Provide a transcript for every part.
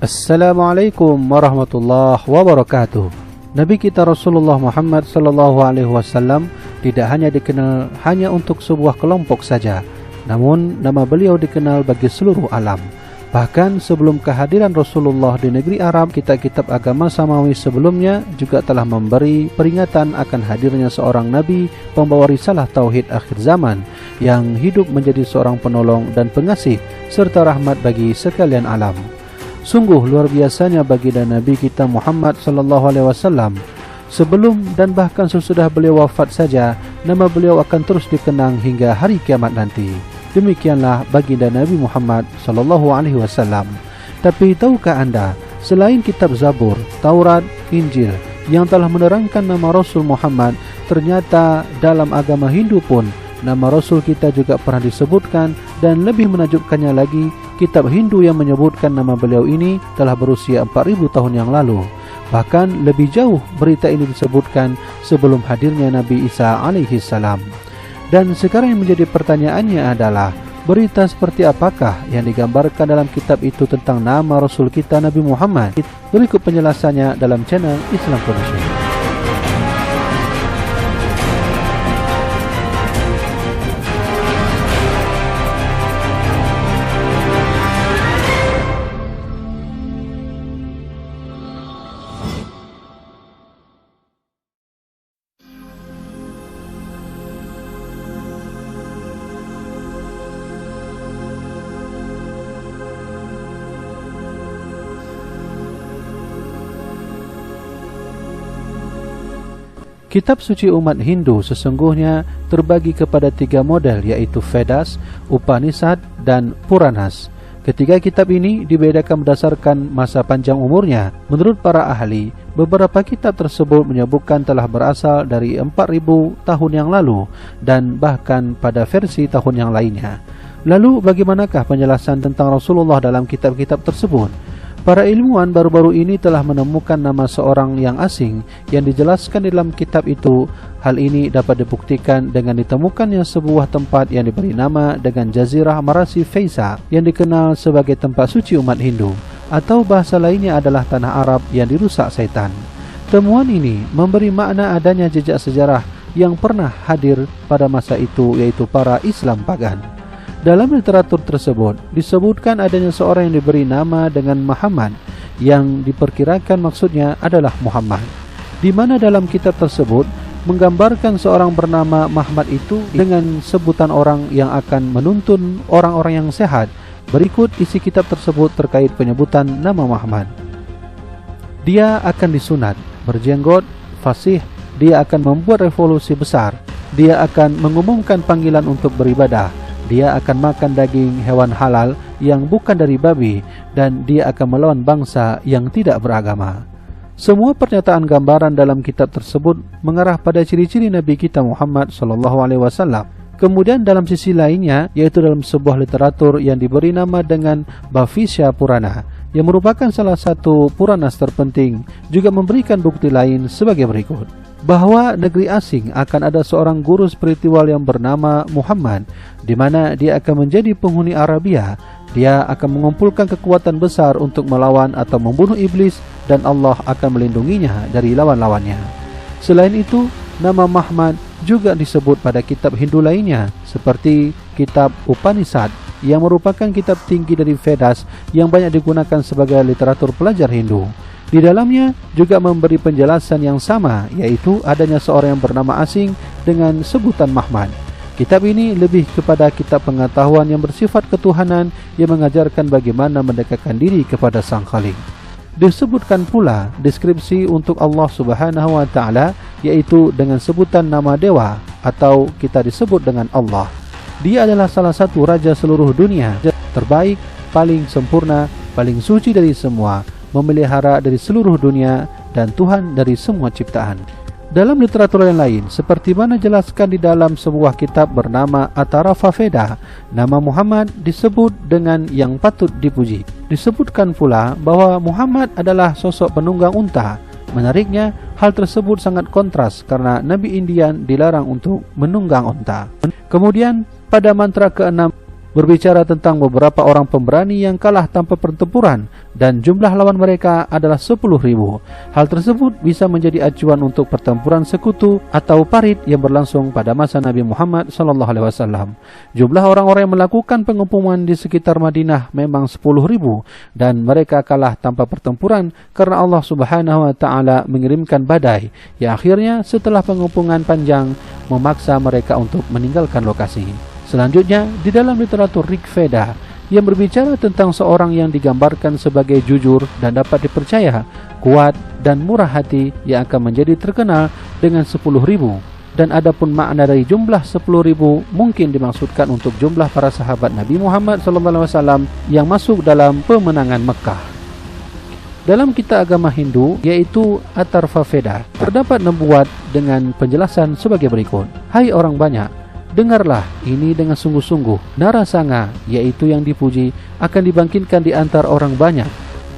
Assalamualaikum warahmatullahi wabarakatuh. Nabi kita Rasulullah Muhammad sallallahu alaihi wasallam tidak hanya dikenal hanya untuk sebuah kelompok saja, namun nama beliau dikenal bagi seluruh alam. Bahkan sebelum kehadiran Rasulullah di negeri Arab, kitab-kitab agama samawi sebelumnya juga telah memberi peringatan akan hadirnya seorang nabi pembawa risalah tauhid akhir zaman yang hidup menjadi seorang penolong dan pengasih serta rahmat bagi sekalian alam. Sungguh luar biasanya baginda Nabi kita Muhammad sallallahu alaihi wasallam. Sebelum dan bahkan sesudah beliau wafat saja, nama beliau akan terus dikenang hingga hari kiamat nanti. Demikianlah baginda Nabi Muhammad sallallahu alaihi wasallam. Tapi tahukah Anda, selain kitab Zabur, Taurat, Injil yang telah menerangkan nama Rasul Muhammad, ternyata dalam agama Hindu pun nama Rasul kita juga pernah disebutkan, dan lebih menakjubkannya lagi, kitab Hindu yang menyebutkan nama beliau ini telah berusia 4000 tahun yang lalu. Bahkan lebih jauh berita ini disebutkan sebelum hadirnya Nabi Isa alaihi salam. Dan sekarang yang menjadi pertanyaannya adalah, berita seperti apakah yang digambarkan dalam kitab itu tentang nama Rasul kita Nabi Muhammad? Berikut penjelasannya dalam channel Islam Connection. Kitab suci umat Hindu sesungguhnya terbagi kepada 3 model, yaitu Vedas, Upanishad, dan Puranas. Ketiga kitab ini dibedakan berdasarkan masa panjang umurnya. Menurut para ahli, beberapa kitab tersebut menyebutkan telah berasal dari 4000 tahun yang lalu dan bahkan pada versi tahun yang lainnya. Lalu bagaimanakah penjelasan tentang Rasulullah dalam kitab-kitab tersebut? Para ilmuwan baru-baru ini telah menemukan nama seorang yang asing yang dijelaskan dalam kitab itu. Hal ini dapat dibuktikan dengan ditemukannya sebuah tempat yang diberi nama dengan Jazirah Marasi Feza yang dikenal sebagai tempat suci umat Hindu, atau bahasa lainnya adalah tanah Arab yang dirusak syaitan. Temuan ini memberi makna adanya jejak sejarah yang pernah hadir pada masa itu, yaitu para Islam pagan. Dalam literatur tersebut disebutkan adanya seorang yang diberi nama dengan Muhammad, yang diperkirakan maksudnya adalah Muhammad, di mana dalam kitab tersebut menggambarkan seorang bernama Muhammad itu dengan sebutan orang yang akan menuntun orang-orang yang sehat. Berikut isi kitab tersebut terkait penyebutan nama Muhammad. Dia akan disunat, berjenggot, fasih, dia akan membuat revolusi besar, dia akan mengumumkan panggilan untuk beribadah, dia akan makan daging hewan halal yang bukan dari babi, dan dia akan melawan bangsa yang tidak beragama. Semua pernyataan gambaran dalam kitab tersebut mengarah pada ciri-ciri Nabi kita Muhammad SAW. Kemudian dalam sisi lainnya, yaitu dalam sebuah literatur yang diberi nama dengan Bhavisya Purana, yang merupakan salah satu Puranas terpenting, juga memberikan bukti lain sebagai berikut. Bahwa negeri asing akan ada seorang guru spiritual yang bernama Muhammad, di mana dia akan menjadi penghuni Arabia. Dia akan mengumpulkan kekuatan besar untuk melawan atau membunuh iblis, dan Allah akan melindunginya dari lawan-lawannya. Selain itu, nama Muhammad juga disebut pada kitab Hindu lainnya, seperti kitab Upanishad, yang merupakan kitab tinggi dari Vedas yang banyak digunakan sebagai literatur pelajar Hindu. Di dalamnya juga memberi penjelasan yang sama, yaitu adanya seorang yang bernama asing dengan sebutan Muhammad. Kitab ini lebih kepada kitab pengetahuan yang bersifat ketuhanan, yang mengajarkan bagaimana mendekatkan diri kepada Sang Khalik. Disebutkan pula deskripsi untuk Allah Subhanahu wa Ta'ala, yaitu dengan sebutan nama dewa, atau kita disebut dengan Allah. Dia adalah salah satu raja seluruh dunia, terbaik, paling sempurna, paling suci dari semua, memelihara dari seluruh dunia, dan Tuhan dari semua ciptaan. Dalam literatur yang lain, seperti mana jelaskan di dalam sebuah kitab bernama Atarafa Veda, nama Muhammad disebut dengan yang patut dipuji. Disebutkan pula bahwa Muhammad adalah sosok penunggang unta. Menariknya, hal tersebut sangat kontras karena Nabi Indian dilarang untuk menunggang unta. Kemudian pada mantra ke-6, berbicara tentang beberapa orang pemberani yang kalah tanpa pertempuran dan jumlah lawan mereka adalah 10.000. Hal tersebut bisa menjadi acuan untuk pertempuran sekutu atau parit yang berlangsung pada masa Nabi Muhammad SAW. Jumlah orang-orang yang melakukan pengumpulan di sekitar Madinah memang 10.000 dan mereka kalah tanpa pertempuran karena Allah Subhanahu wa taala mengirimkan badai yang akhirnya setelah pengumpulan panjang memaksa mereka untuk meninggalkan lokasi. Selanjutnya, di dalam literatur Rig Veda yang berbicara tentang seorang yang digambarkan sebagai jujur dan dapat dipercaya, kuat dan murah hati yang akan menjadi terkenal dengan 10.000. Dan adapun makna dari jumlah 10.000 mungkin dimaksudkan untuk jumlah para sahabat Nabi Muhammad SAW yang masuk dalam pemenangan Mekah. Dalam kitab agama Hindu yaitu Atharva Veda terdapat nubuat dengan penjelasan sebagai berikut. Hai orang banyak, dengarlah ini dengan sungguh-sungguh. Narasanga, yaitu yang dipuji, akan dibangkitkan di antara orang banyak.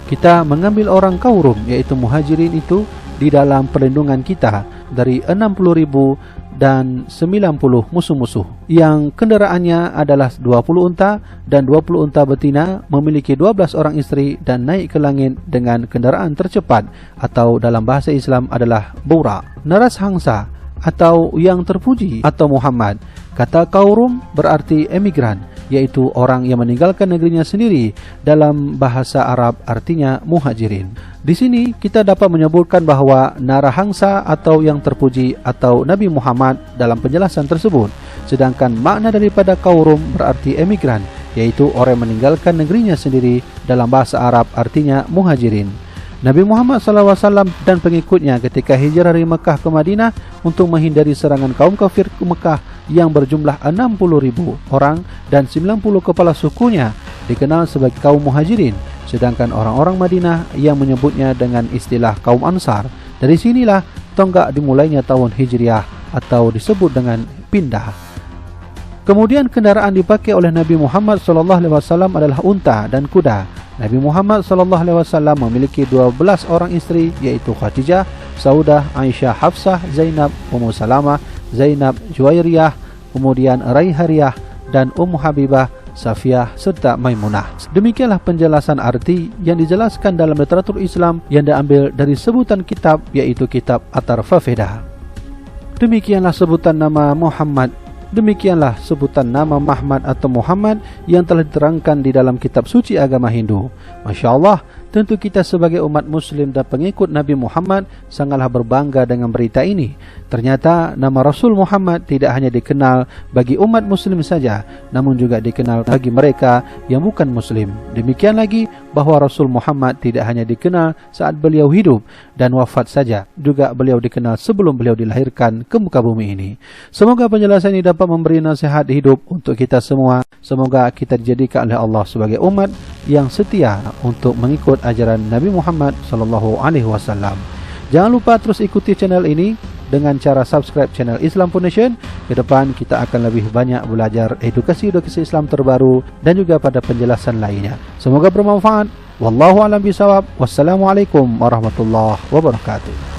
Kita mengambil orang Kaurum, yaitu muhajirin itu, di dalam perlindungan kita dari 60.000 dan 90 musuh-musuh yang kendaraannya adalah 20 unta dan 20 unta betina, memiliki 12 orang istri dan naik ke langit dengan kendaraan tercepat atau dalam bahasa Islam adalah Bura. Narashangsa atau yang terpuji atau Muhammad. Kata Kaurum berarti emigran, yaitu orang yang meninggalkan negerinya sendiri. Dalam bahasa Arab artinya muhajirin. Di sini kita dapat menyebutkan bahawa Narahangsa atau yang terpuji atau Nabi Muhammad dalam penjelasan tersebut. Sedangkan makna daripada Kaurum berarti emigran, yaitu orang yang meninggalkan negerinya sendiri. Dalam bahasa Arab artinya muhajirin. Nabi Muhammad SAW dan pengikutnya ketika hijrah dari Mekah ke Madinah untuk menghindari serangan kaum kafir ke Mekah yang berjumlah 60.000 orang dan 90 kepala sukunya dikenal sebagai kaum muhajirin, sedangkan orang-orang Madinah yang menyebutnya dengan istilah kaum Ansar. Dari sinilah tonggak dimulainya tahun Hijriah atau disebut dengan pindah. Kemudian kendaraan dipakai oleh Nabi Muhammad SAW adalah unta dan kuda. Nabi Muhammad SAW memiliki 12 orang istri, yaitu Khadijah, Saudah, Aisyah, Hafsah, Zainab, Ummu Salamah, Zainab, Juwairiyah, kemudian Raihariyah dan Ummu Habibah, Safiyah serta Maimunah. Demikianlah penjelasan arti yang dijelaskan dalam literatur Islam yang diambil dari sebutan kitab, yaitu kitab Atharva Veda. Demikianlah sebutan nama Muhammad. Demikianlah sebutan nama Muhammad atau Muhammad yang telah diterangkan di dalam kitab suci agama Hindu. Masya Allah, tentu kita sebagai umat muslim dan pengikut Nabi Muhammad sangatlah berbangga dengan berita ini. Ternyata nama Rasul Muhammad tidak hanya dikenal bagi umat muslim saja, namun juga dikenal bagi mereka yang bukan muslim. Demikian lagi bahawa Rasul Muhammad tidak hanya dikenal saat beliau hidup dan wafat saja, juga beliau dikenal sebelum beliau dilahirkan ke muka bumi ini. Semoga penjelasan ini dapat memberi nasihat hidup untuk kita semua. Semoga kita dijadikan oleh Allah sebagai umat yang setia untuk mengikut ajaran Nabi Muhammad SAW. Jangan lupa terus ikuti channel ini dengan cara subscribe channel Islam Foundation. Ke depan kita akan lebih banyak belajar edukasi Islam terbaru dan juga pada penjelasan lainnya. Semoga bermanfaat. Wallahu a'lam bishawab. Wassalamualaikum warahmatullahi wabarakatuh.